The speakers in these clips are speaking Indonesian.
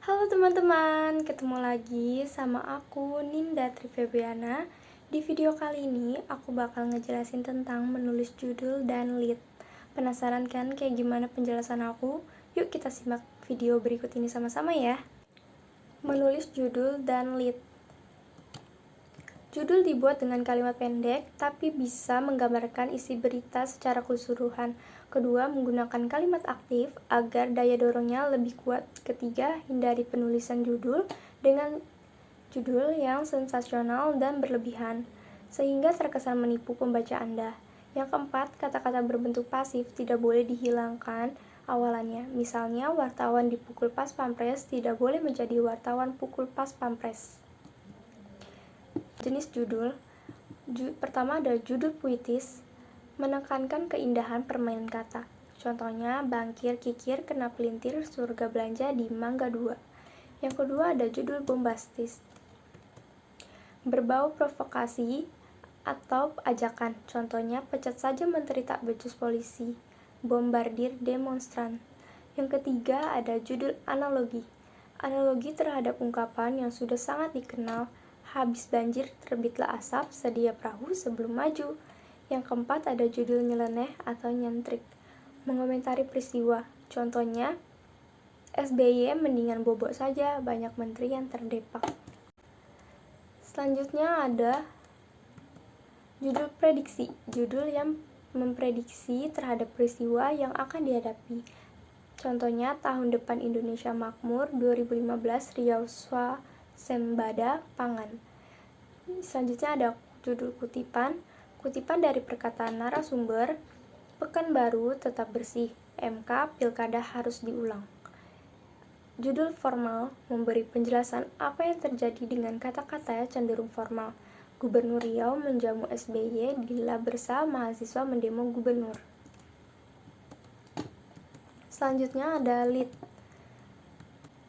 Halo teman-teman, ketemu lagi sama aku Ninda Trifebiana. Di video kali ini aku bakal ngejelasin tentang menulis judul dan lead. Penasaran kan kayak gimana penjelasan aku? Yuk kita simak video berikut ini sama-sama ya. Menulis judul dan lead. Judul dibuat dengan kalimat pendek, tapi bisa menggambarkan isi berita secara keseluruhan. Kedua, menggunakan kalimat aktif agar daya dorongnya lebih kuat. Ketiga, hindari penulisan judul dengan judul yang sensasional dan berlebihan, sehingga terkesan menipu pembaca Anda. Yang keempat, kata-kata berbentuk pasif tidak boleh dihilangkan awalannya. Misalnya, wartawan dipukul pas pampres tidak boleh menjadi wartawan pukul pas pampres. Jenis judul. Pertama ada judul puitis, menekankan keindahan permainan kata. Contohnya, bangkir kikir kena pelintir surga belanja di Mangga 2. Yang kedua ada judul bombastis, berbau provokasi atau ajakan. Contohnya, pecat saja menteri tak becus polisi, bombardir demonstran. Yang ketiga ada judul analogi. Analogi terhadap ungkapan yang sudah sangat dikenal. Habis banjir terbitlah asap, sedia perahu sebelum maju. Yang keempat ada judul nyeleneh atau nyentrik, mengomentari peristiwa. Contohnya, SBY mendingan bobok saja, banyak menteri yang terdepak. Selanjutnya ada judul prediksi, judul yang memprediksi terhadap peristiwa yang akan dihadapi. Contohnya, tahun depan Indonesia makmur, 2015 Riau Swasembada Pangan. Selanjutnya ada judul kutipan, kutipan dari perkataan narasumber, Pekanbaru tetap bersih, MK Pilkada harus diulang. Judul formal, memberi penjelasan apa yang terjadi dengan kata-kata cenderung formal. Gubernur Riau menjamu SBY, gila bersama mahasiswa mendemo gubernur. Selanjutnya ada lead.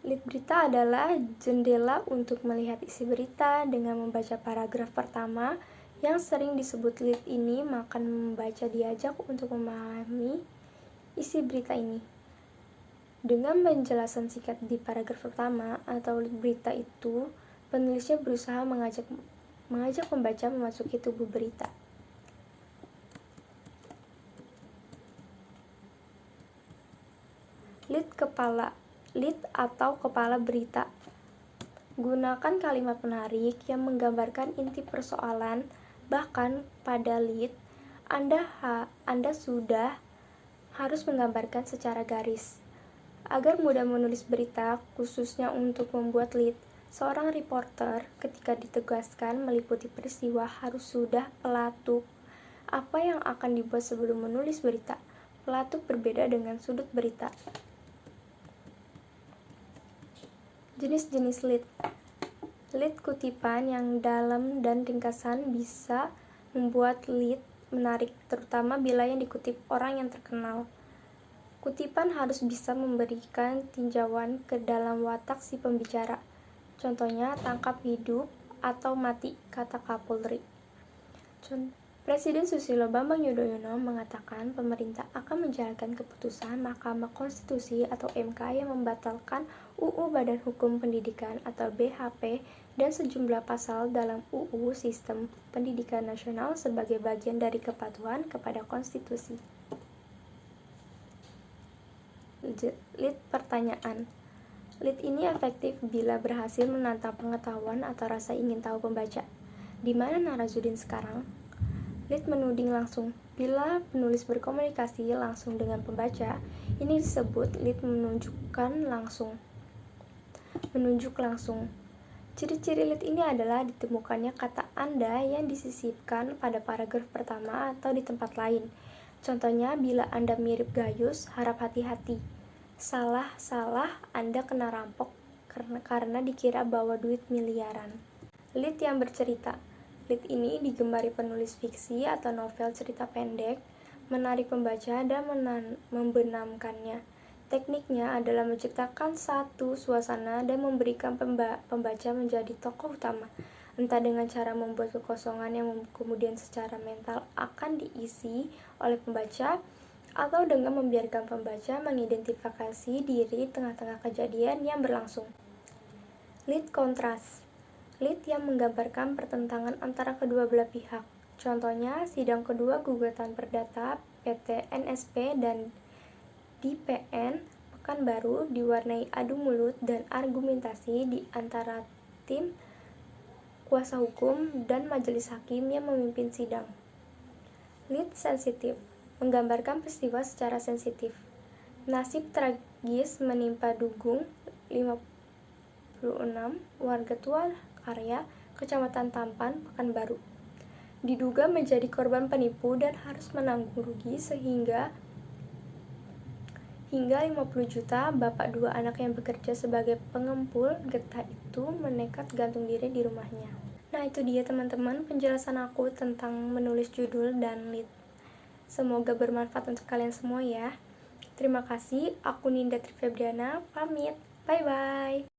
Lead berita adalah jendela untuk melihat isi berita. Dengan membaca paragraf pertama yang sering disebut lead ini, maka membaca diajak untuk memahami isi berita ini. Dengan penjelasan singkat di paragraf pertama atau lead berita itu, penulisnya berusaha mengajak pembaca memasuki tubuh berita. Lead atau kepala berita. Gunakan kalimat menarik yang menggambarkan inti persoalan. Bahkan pada lead, Anda sudah harus menggambarkan secara garis. Agar mudah menulis berita, khususnya untuk membuat lead, seorang reporter ketika ditugaskan meliputi peristiwa harus sudah pelatuk apa yang akan dibuat sebelum menulis berita. Pelatuk berbeda dengan sudut berita. Jenis-jenis lead. Lead kutipan yang dalam dan ringkasan bisa membuat lead menarik, terutama bila yang dikutip orang yang terkenal. Kutipan harus bisa memberikan tinjauan ke dalam watak si pembicara. Contohnya, tangkap hidup atau mati, kata Kapolri. Presiden Susilo Bambang Yudhoyono mengatakan pemerintah akan menjalankan keputusan Mahkamah Konstitusi atau MK yang membatalkan UU Badan Hukum Pendidikan atau BHP dan sejumlah pasal dalam UU Sistem Pendidikan Nasional sebagai bagian dari kepatuhan kepada konstitusi. Lead pertanyaan. Lead ini efektif bila berhasil menantang pengetahuan atau rasa ingin tahu pembaca. Di mana Narazudin sekarang? Lead menuding langsung. Bila penulis berkomunikasi langsung dengan pembaca, ini disebut lead menunjuk langsung. Ciri-ciri lead ini adalah ditemukannya kata Anda yang disisipkan pada paragraf pertama atau di tempat lain. Contohnya, bila Anda mirip Gayus, harap hati-hati. Salah, Anda kena rampok karena dikira bawa duit miliaran. Lead yang bercerita. Lead ini digemari penulis fiksi atau novel cerita pendek, menarik pembaca dan membenamkannya. Tekniknya adalah menciptakan satu suasana dan memberikan pembaca menjadi tokoh utama, entah dengan cara membuat kekosongan yang kemudian secara mental akan diisi oleh pembaca, atau dengan membiarkan pembaca mengidentifikasi diri tengah-tengah kejadian yang berlangsung. Lead kontras. Lead yang menggambarkan pertentangan antara kedua belah pihak. Contohnya, sidang kedua gugatan perdata PT NSP dan DPN Pekanbaru diwarnai adu mulut dan argumentasi di antara tim kuasa hukum dan majelis hakim yang memimpin sidang. Lead sensitif, menggambarkan peristiwa secara sensitif. Nasib tragis menimpa Dugung, 56, warga Tua Karya, Kecamatan Tampan, Pekanbaru. Diduga menjadi korban penipu dan harus menanggung rugi hingga 50 juta. Bapak dua anak yang bekerja sebagai pengempul getah itu menekat gantung diri di rumahnya. Nah, itu dia teman-teman penjelasan aku tentang menulis judul dan lead. Semoga bermanfaat untuk kalian semua ya. Terima kasih, aku Ninda Trifebriana, pamit. Bye-bye.